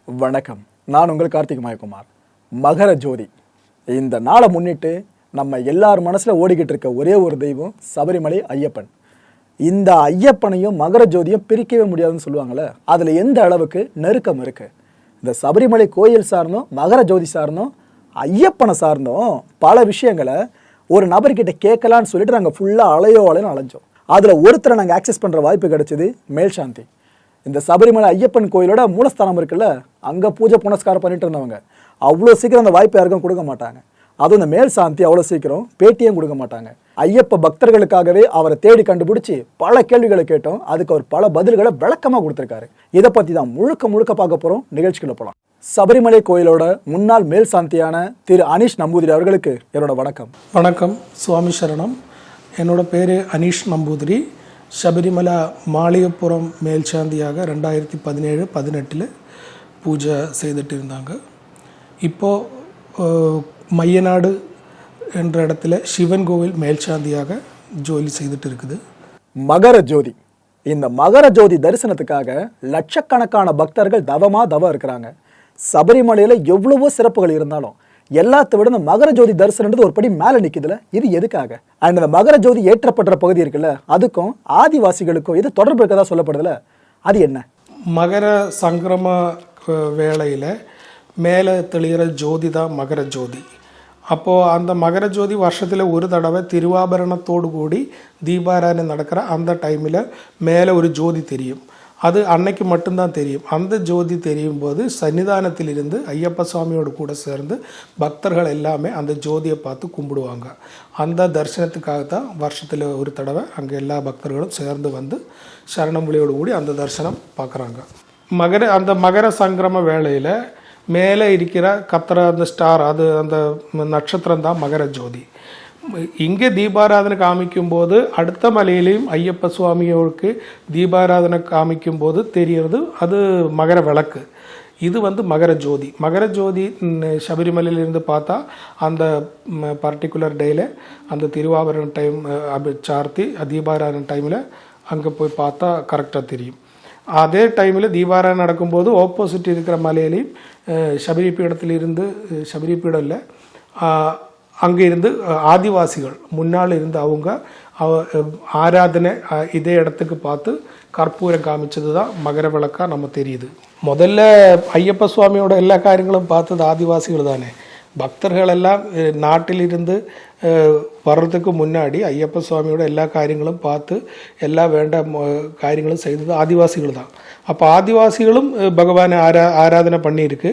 வணக்கம். நான் உங்கள் கார்த்திக் மாயகுமார். மகர ஜோதி இந்த நாளை முன்னிட்டு நம்ம எல்லார் மனசில் ஓடிக்கிட்டு இருக்க ஒரே ஒரு தெய்வம் சபரிமலை ஐயப்பன். இந்த ஐயப்பனையும் மகர ஜோதியும் பிரிக்கவே முடியாதுன்னு சொல்லுவாங்கள்ல, அதில் எந்த அளவுக்கு நெருக்கம் இருக்குது. இந்த சபரிமலை கோயில் சார்ந்தும் மகர ஜோதி சார்ந்தும் ஐயப்பனை சார்ந்தும் பல விஷயங்களை ஒரு நபர்கிட்ட கேட்கலான்னு சொல்லிட்டு நாங்கள் ஃபுல்லாக அலையோன்னு அலைஞ்சோம். அதில் ஒருத்தரை நாங்கள் ஆக்சஸ் பண்ணுற வாய்ப்பு கிடைச்சிது. மேல்சாந்தி. இந்த சபரிமலை ஐயப்பன் கோயிலோட மூலஸ்தானம் இருக்குல்ல, அங்கே பூஜை புனஸ்காரம் பண்ணிட்டு இருந்தவங்க அவ்வளோ சீக்கிரம் அந்த வாய்ப்பு யாருக்கும் கொடுக்க மாட்டாங்க. அதுவும் இந்த மேல்சாந்தி அவ்வளோ சீக்கிரம் பேட்டியும் கொடுக்க மாட்டாங்க. ஐயப்ப பக்தர்களுக்காகவே அவரை தேடி கண்டுபிடிச்சி பல கேள்விகளை கேட்டோம். அதுக்கு அவர் பல பதில்களை விளக்கமாக கொடுத்துருக்காரு. இதை பற்றி தான் முழுக்க பார்க்க போகிறோம். நிகழ்ச்சிக்குள்ள போகலாம். சபரிமலை கோயிலோட முன்னாள் மேல்சாந்தியான திரு அனீஷ் நம்பூதிரி அவர்களுக்கு என்னோட வணக்கம். வணக்கம். சுவாமி சரணம். என்னோட பேர் அனீஷ் நம்பூதிரி. சபரிமலை மாளிகைப்புறம் மேல்சாந்தியாக 2017-18 பூஜை செய்துட்டு இருந்தாங்க. இப்போது மையநாடு என்ற இடத்துல சிவன் கோவில் மேல்சாந்தியாக ஜோலி செய்துட்டு இருக்குது. மகர ஜோதி. இந்த மகர ஜோதி தரிசனத்துக்காக லட்சக்கணக்கான பக்தர்கள் தவம் இருக்கிறாங்க. சபரிமலையில் எவ்வளவோ சிறப்புகள் இருந்தாலும் எல்லாத்த விட இந்த மகர ஜோதி தரிசனன்றது ஒரு படி மேலே நிற்குதுல, இது எதுக்காக? அண்ட் இந்த மகர ஜோதி ஏற்றப்படுற பகுதி இருக்குல்ல, அதுக்கும் ஆதிவாசிகளுக்கும் இது தொடர்பு இருக்கதா சொல்லப்படுதுல, அது என்ன? மகர சங்கிரம வேளையில் மேலே தெளிகிற ஜோதி தான் மகர ஜோதி. அப்போது அந்த மகர ஜோதி வருஷத்தில் ஒரு தடவை திருவாபரணத்தோடு கூடி தீபாராதனை நடக்கிற அந்த டைமில் மேலே ஒரு ஜோதி தெரியும். அது அன்னைக்கு மட்டும்தான் தெரியும். அந்த ஜோதி தெரியும் போது சன்னிதானத்திலிருந்து ஐயப்ப சுவாமியோடு கூட சேர்ந்து பக்தர்கள் எல்லாமே அந்த ஜோதியை பார்த்து கும்பிடுவாங்க. அந்த தரிசனத்துக்காகத்தான் வருஷத்தில் ஒரு தடவை அங்கே எல்லா பக்தர்களும் சேர்ந்து வந்து சரணமொழியோடு கூடி அந்த தரிசனம் பார்க்குறாங்க. அந்த மகர சங்கிரம வேளையில் மேலே இருக்கிற கத்திர அந்த ஸ்டார், அது அந்த நட்சத்திரம் தான் மகர ஜோதி. இங்கே தீபாராதனை காமிக்கும்போது அடுத்த மலையிலையும் ஐயப்ப சுவாமியோருக்கு தீபாராதனை காமிக்கும்போது தெரிகிறது அது மகர விளக்கு. இது மகர ஜோதி. மகர ஜோதி சபரிமலையிலிருந்து பார்த்தா அந்த பர்டிகுலர் டேயில் அந்த திருவாபரண டைம் சார்த்தி தீபாராதனை டைமில் அங்கே போய் பார்த்தா கரெக்டாக தெரியும். அதே டைமில் தீபாராதனை நடக்கும்போது ஆப்போசிட் இருக்கிற மலையிலையும் சபரிபீடம் இல்லை, அங்கே இருந்து ஆதிவாசிகள் முன்னால் இருந்து அவங்க ஆராதனை இதே இடத்துக்கு பார்த்து கற்பூரம் காமிச்சது தான் மகர விளக்காக நம்ம தெரியுது. முதல்ல ஐயப்ப சுவாமியோட எல்லா காரியங்களும் பார்த்தது ஆதிவாசிகள் தானே. பக்தர்கள் எல்லாம் நாட்டிலிருந்து வர்றதுக்கு முன்னாடி ஐயப்ப சுவாமியோட எல்லா காரியங்களும் பார்த்து எல்லா வேண்ட காரியங்களும் செய்தது ஆதிவாசிகள் தான். அப்போ ஆதிவாசிகளும் பகவானை ஆராதனை பண்ணியிருக்கு.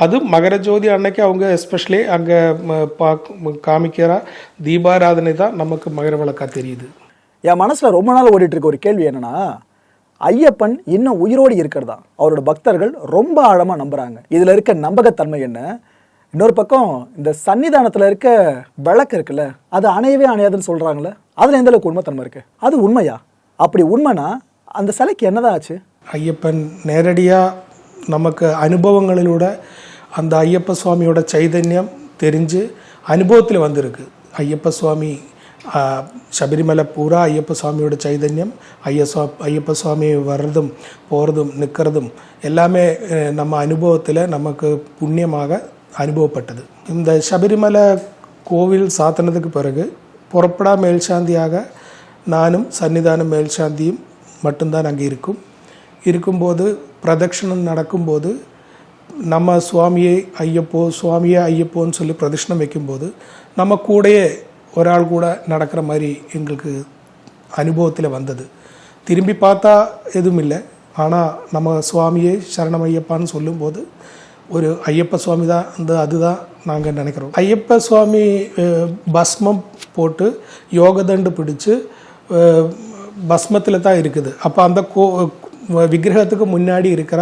அது மகர ஜோதி அன்னைக்கு அவங்க எஸ்பெஷலி அங்கே காமிக்கிற தீபாராதனை தான் நமக்கு மகர விளக்கா தெரியுது. என் மனசில் ரொம்ப நாள் ஓடிட்டு இருக்க ஒரு கேள்வி என்னன்னா, ஐயப்பன் இன்னும் உயிரோடு இருக்கிறதா அவரோட பக்தர்கள் ரொம்ப ஆழமாக நம்புகிறாங்க. இதில் இருக்க நம்பகத்தன்மை என்ன? இன்னொரு பக்கம் இந்த சன்னிதானத்தில் இருக்க விளக்கு இருக்குல்ல, அது அணையவே அணையாதுன்னு சொல்கிறாங்களே, அதில் எந்த அளவுக்கு உண்மைத்தன்மை இருக்குது? அது உண்மையா? அப்படி உண்மைனா அந்த சிலைக்கு என்னதான் ஆச்சு? ஐயப்பன் நேரடியாக நமக்கு அனுபவங்களிலூட அந்த ஐயப்ப சுவாமியோட சைதன்யம் தெரிஞ்சு அனுபவத்தில் வந்திருக்கு. ஐயப்ப சுவாமி சபரிமலை பூரா ஐயப்ப சுவாமியோட சைதன்யம், ஐயப்ப சுவாமி வர்றதும் போகிறதும் நிற்கிறதும் எல்லாமே நம்ம அனுபவத்தில் நமக்கு புண்ணியமாக அனுபவப்பட்டது. இந்த சபரிமலை கோவில் சாத்தினதுக்கு பிறகு புறப்படா மேல்சாந்தியாக நானும் சன்னிதானம் மேல்சாந்தியும் மட்டும்தான் அங்கே இருக்கும்போது பிரதட்சணம் நடக்கும்போது நம்ம சுவாமியே ஐயப்போன்னு சொல்லி பிரதட்சணம் வைக்கும்போது நம்ம கூடயே ஒரு ஆள் கூட நடக்கிற மாதிரி எங்களுக்கு அனுபவத்தில் வந்தது. திரும்பி பார்த்தா எதுவும் இல்லை, ஆனால் நம்ம சுவாமியே சரணம் ஐயப்பான்னு சொல்லும்போது ஒரு ஐயப்ப சுவாமி தான் அதுதான் நாங்கள் நினைக்கிறோம். ஐயப்ப சுவாமி பஸ்மம் போட்டு யோகதண்டு பிடிச்சு பஸ்மத்தில் தான் இருக்குது. அப்போ அந்த விக்கிரகத்துக்கு முன்னாடி இருக்கிற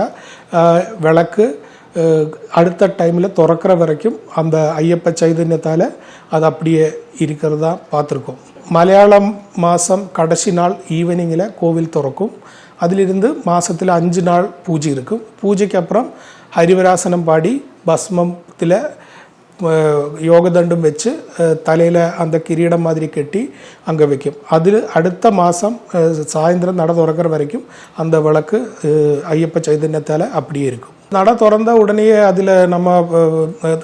விளக்கு அடுத்த டைமில் திறக்கிற வரைக்கும் அந்த ஐயப்ப சைதன்யத்தால் அது அப்படியே இருக்கிறதா பார்த்துருக்கோம். மலையாளம் மாதம் கடைசி நாள் ஈவினிங்கில் கோவில் திறக்கும். அதிலிருந்து மாதத்தில் 5 நாள் பூஜை இருக்கும். பூஜைக்கு அப்புறம் ஹரிவராசனம் பாடி பஸ்மத்தில் யோகதண்டும் வச்சு தலையில் அந்த கிரீடம் மாதிரி கட்டி அங்கே வைக்கும். அதில் அடுத்த மாதம் சாயந்தரம் நட திறக்கிற வரைக்கும் அந்த விளக்கு ஐயப்ப சைதன்யத்தால் அப்படியே இருக்கும். நட திறந்த உடனே அதில் நம்ம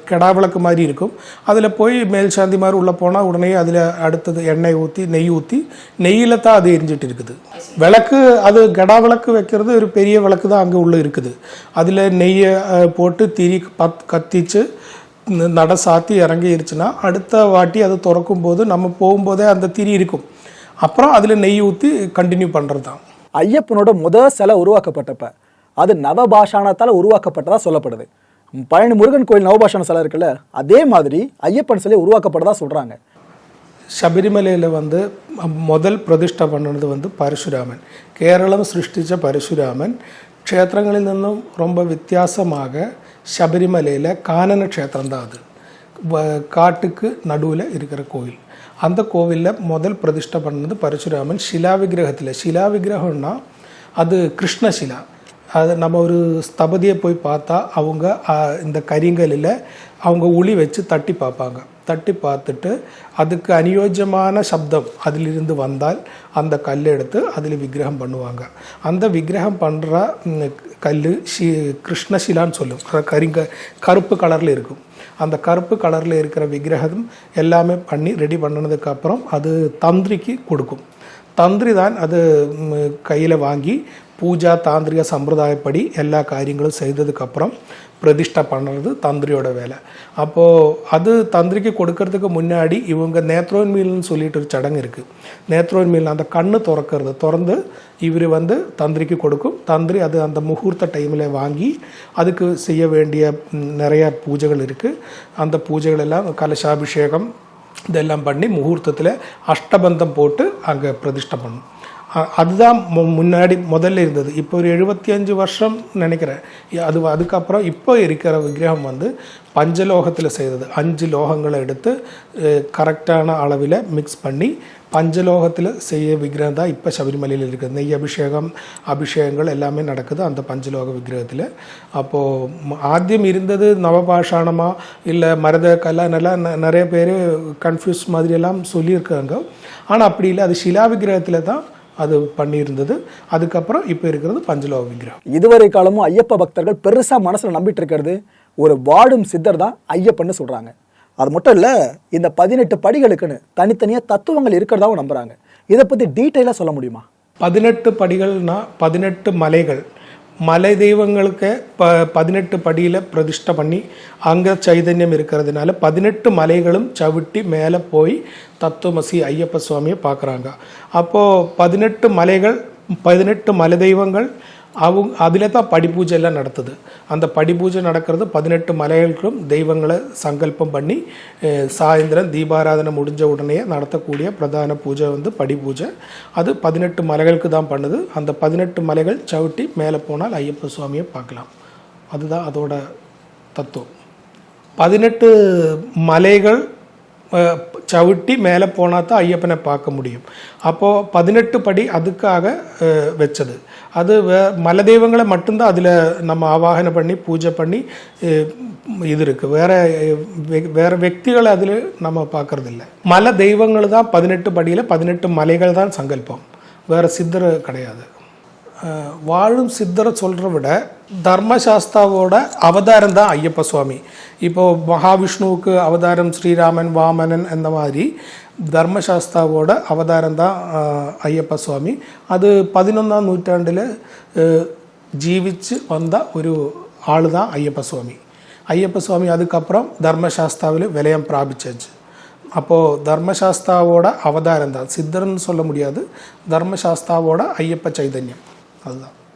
கெடா விளக்கு மாதிரி இருக்கும், அதில் போய் மேல் சாந்தி மாதிரி உள்ளே போனால் உடனே அதில் அடுத்தது எண்ணெய் ஊற்றி நெய் ஊற்றி நெய்யில் தான் அது எரிஞ்சிட்டு இருக்குது. விளக்கு அது கெடா விளக்கு வைக்கிறது ஒரு பெரிய விளக்கு தான் அங்கே உள்ளே இருக்குது. அதில் நெய்யை போட்டு திரி கத்திச்சு நட சாத்தி இறங்கிருச்சுன்னா அடுத்த வாட்டி அது திறக்கும் போது நம்ம போகும்போதே அந்த திரி இருக்கும். அப்புறம் அதில் நெய் ஊற்றி கண்டினியூ பண்ணுறது தான். ஐயப்பனோட முதல் சிலை உருவாக்கப்பட்டப்ப அது நவபாஷாணத்தால் உருவாக்கப்பட்டதா சொல்லப்படுது. பழனி முருகன் கோயில் நவபாஷான சிலை இருக்குல்ல, அதே மாதிரி ஐயப்பன் சிலை உருவாக்கப்பட்டதா சொல்கிறாங்க. ശബരിമലയിൽ முதல் பிரதிஷ்டை பண்ணது பரசுராமன். கேரளம் சிருஷ்டித்த பரசுராமன் க்ஷேத்திரங்களில் நிന്നും ரொம்ப வித்தியாசமாக ശബരിമലயில் கானன க்ஷேத்திரம் தான். அது காட்டுக்கு நடுவில் இருக்கிற கோவில். அந்த கோவிலில் முதல் பிரதிஷ்டை பண்ணது பரசுராமன் ஷிலா விக்கிரகத்தில். ஷிலா விக்கிரகம்னா அது கிருஷ்ணசிலா. அது நம்ம ஒரு ஸ்தபதியை போய் பார்த்தா அவங்க இந்த கரிங்கலில் அவங்க உளி வச்சு தட்டி பார்ப்பாங்க. தட்டி பார்த்துட்டு அதுக்கு அநியோஜ்யமான சப்தம் அதிலிருந்து வந்தால் அந்த கல் எடுத்து அதில் விக்கிரகம் பண்ணுவாங்க. அந்த விக்கிரகம் பண்ணுற கல் கிருஷ்ணசிலான்னு சொல்லும். கருப்பு கலரில் இருக்கும். அந்த கருப்பு கலரில் இருக்கிற விக்கிரகம் எல்லாமே பண்ணி ரெடி பண்ணினதுக்கப்புறம் அது தந்திரிக்கு கொடுக்கும். தந்திரி தான் அது கையில் வாங்கி பூஜா தாந்திரிக சம்பிரதாயப்படி எல்லா காரியங்களும் செய்ததுக்கப்புறம் பிரதிஷ்டை பண்ணுறது தந்திரியோட வேலை. அப்போது அது தந்திரிக்கு கொடுக்கறதுக்கு முன்னாடி இவங்க நேத்ரோன்மீல்னு சொல்லிட்டு ஒரு சடங்கு இருக்குது. நேத்ரோன்மீல் அந்த கண்ணு திறந்து இவர் தந்திரிக்கு கொடுக்கும். தந்திரி அது அந்த முகூர்த்த டைமில் வாங்கி அதுக்கு செய்ய வேண்டிய நிறைய பூஜைகள் இருக்குது. அந்த பூஜைகள் எல்லாம் கலசாபிஷேகம் இதெல்லாம் பண்ணி முகூர்த்தத்தில் அஷ்டபந்தம் போட்டு அங்கே பிரதிஷ்டை பண்ணும். அதுதான் முன்னாடி முதல்ல இருந்தது. இப்போ ஒரு 75 வருஷம் நினைக்கிறேன். அதுக்கப்புறம் இப்போ இருக்கிற விக்கிரகம் பஞ்சலோகத்தில் செய்தது. 5 லோகங்களை எடுத்து கரெக்டான அளவில் மிக்ஸ் பண்ணி பஞ்சலோகத்தில் செய்ய விக்கிரகம் தான் இப்போ சபரிமலையில் இருக்குது. நெய் அபிஷேகங்கள் எல்லாமே நடக்குது அந்த பஞ்சலோக விக்கிரகத்தில். அப்போது ஆத்தியம் இருந்தது நவபாஷாணமாக இல்லை மரத கல்லாம் நிறைய பேர் கன்ஃபியூஸ் மாதிரியெல்லாம் சொல்லியிருக்காங்க. ஆனால் அப்படி இல்லை, அது ஷிலா விக்கிரகத்தில் தான் அது பண்ணியிருந்தது. அதுக்கப்புறம் இப்போ இருக்கிறது பஞ்சலோக விக்கிரகம். இதுவரை காலமும் ஐயப்ப பக்தர்கள் பெருசாக மனசில் நம்பிட்டு இருக்கிறது ஒரு வாடும் சித்தர் தான் ஐயப்பன்னு சொல்கிறாங்க. அது மட்டும் இல்லை, இந்த 18 படிகளுக்குன்னு தனித்தனியாக தத்துவங்கள் இருக்கிறதாவும் நம்புகிறாங்க. இதை பற்றி டீட்டெயிலாக சொல்ல முடியுமா? 18 படிகள்னா 18 மலைகள். மலை தெய்வங்களுக்கு 18 படியில் பிரதிஷ்டை பண்ணி அங்கே சைதன்யம் இருக்கிறதுனால 18 மலைகளும் சவிட்டி மேலே போய் தத்துவமசி ஐயப்ப சுவாமியை பார்க்குறாங்க. அப்போது 18 மலைகள் 18 மலை தெய்வங்கள் அதில் தான் படிப்பூஜை எல்லாம் நடத்துது. அந்த படிப்பூஜை நடக்கிறது 18 மலைகளுக்கும் தெய்வங்களை சங்கல்பம் பண்ணி சாயந்தரம் தீபாராதனை முடிஞ்ச உடனே நடத்தக்கூடிய பிரதான பூஜை படிப்பூஜை. அது 18 மலைகளுக்கு தான் பண்ணுது. அந்த 18 மலைகள் சவிட்டி மேலே போனால் ஐயப்ப சுவாமியை பார்க்கலாம். அதுதான் அதோட தத்துவம். 18 மலைகள் சவிட்டி மேலே போனால் தான் ஐயப்பனை பார்க்க முடியும். அப்போது 18 படி அதுக்காக வச்சது. அது மலை தெய்வங்களை மட்டும்தான் அதில் நம்ம ஆவாகனை பண்ணி பூஜை பண்ணி இது இருக்குது. வேற వ్యక్తిகளை அதில் நம்ம பார்க்கறதில்ல. மலை தெய்வங்கள் தான் 18 படியில் 18 மலைகள் தான் சங்கல்பம். வேறு சித்தர் கிடையாது. வாழும் சித்தரை சொல்கிற விட தர்மசாஸ்தாவோட அவதாரம் தான் ஐயப்ப சுவாமி. இப்போது மகாவிஷ்ணுவுக்கு அவதாரம் ஸ்ரீராமன் வாமனன் அந்த மாதிரி தர்மசாஸ்தாவோட அவதாரம் தான் ஐயப்ப சுவாமி. அது 11ஆம் நூற்றாண்டில் ஜீவிச்சு வந்த ஒரு ஆள் தான் ஐயப்ப சுவாமி. ஐயப்ப சுவாமி அதுக்கப்புறம் தர்மசாஸ்தாவில் விலயம் பிராபிச்சாச்சு. அப்போது தர்மசாஸ்தாவோட அவதாரம் தான், சித்தர்னு சொல்ல முடியாது, தர்மசாஸ்தாவோட ஐயப்ப சைதன்யம் அதுதான்.